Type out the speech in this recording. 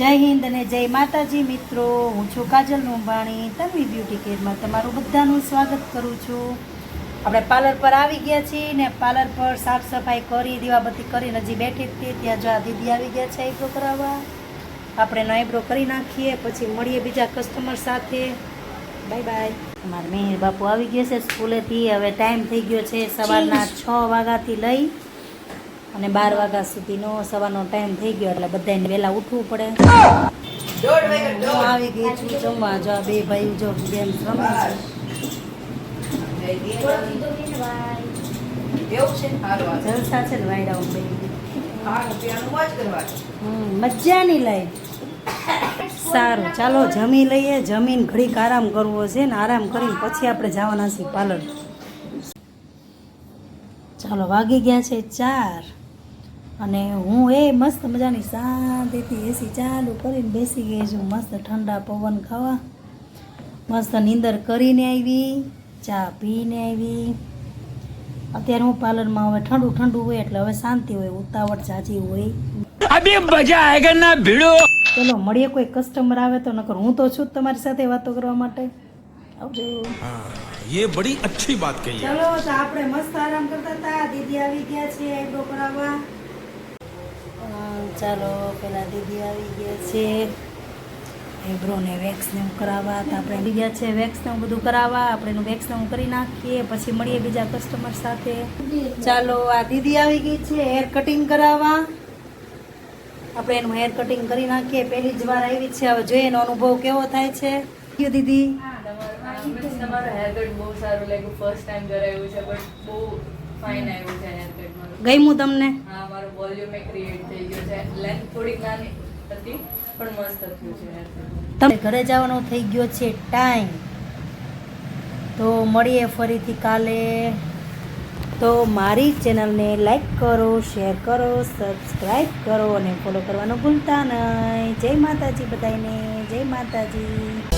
જય હિન્દ અને જય માતાજી મિત્રો, હું છું કાજલ નોંભાણી, તન્વી બ્યુટી કેરમાં તમારું બધાનું સ્વાગત કરું છું। આપણે પાર્લર પર આવી ગયા છીએ ને પાર્લર પર સાફ સફાઈ કરી દીવાબત્તી કરીને હજી બેઠી હતી ત્યાં જો આ દીદી આવી ગયા છે આઈબ્રો કરાવવા। આપણે એનો આઈબ્રો કરી નાખીએ પછી મળીએ બીજા કસ્ટમર સાથે। Bye bye. અમારા મેહર બાપુ આવી ગયા છે સ્કૂલેથી। હવે ટાઈમ થઈ ગયો છે સવારના 6 વાગ્યાથી લઈ અને 12 વાગ્યા સુધીનો સવારનો ટાઈમ થઈ ગયો એટલે બધાને વહેલા ઉઠવું પડે। હું આવી ગઈ છું જમવા। જો આ બે ભાઈ જો ગેમ રમે છે। જલસા છે ને વાયડા બે મજા નહીં લઈ। સારું ચાલો જમી લઈએ। જમીન ઘડીક આરામ કરવો છે ને આરામ કરીને પછી આપણે જવાના છીએ પાર્લર। ચાલો વાગી ગયા છે 4 અને હું મસ્ત મજાની શાંતિથી એસી ચાલુ કરીને બેસી ગઈ છું। મસ્ત ઠંડા પવન ખાવા, મસ્ત નીંદર કરીને આવી, ચા પીને આવી। અત્યારે હું પાર્લરમાં હવે ઠંડુ ઠંડુ હોય એટલે હવે શાંતિ હોય, ઉતાવળ જાજી હોય। અભી મજા આયેગા ના ભીડો। ચલો મળીએ, કોઈ કસ્ટમર આવે તો, નકર હું તો છું જ તમારી સાથે વાતો કરવા માટે। આવજો। ये बड़ी अच्छी बात कही। ચલો તો આપણે મસ્ત આરામ કરતા હતા। દીદી આવી ગયા છે આઈબ્રો કરાવવા। ચાલો પેલા દીદી આવી ગયા છે આઈબ્રો ને વેક્સ ને કરાવવા। તો આપણે આવી ગયા છે વેક્સ ને બધું કરાવવા। આપણે એનું વેક્સ ને કરી નાખીએ પછી મળીએ બીજા કસ્ટમર સાથે। ચાલો આ દીદી આવી ગઈ છે હેર કટિંગ કરાવવા। આપણે એનું હેર કટિંગ કરી નાખીએ। પહેલી જ વાર આવી છે, હવે જોઈએ એનો અનુભવ કેવો થાય છે। કયો દીદી? તમારો હેર કટ બહુ સારું લાગ્યું। ફર્સ્ટ ટાઈમ કરાવ્યું છે બટ બહુ ફાઇન આવ્યું છે હેર કટ મારું। ગમ્યું તમને? હા, મારો વોલ્યુમ ક્રિએટ થઈ ગયો છે। લેન્થ થોડીક નાની હતી પણ મસ્ત થયું છે હેર કટ। તમે ઘરે જવાનો થઈ ગયો છે ટાઈમ, તો મળીએ ફરીથી કાલે। તો મારી ચેનલને લાઈક કરો, શેર કરો, સબસ્ક્રાઈબ કરો અને ફોલો કરવાનું ભૂલતા નહીં। જય માતાજી બધાને, જય માતાજી।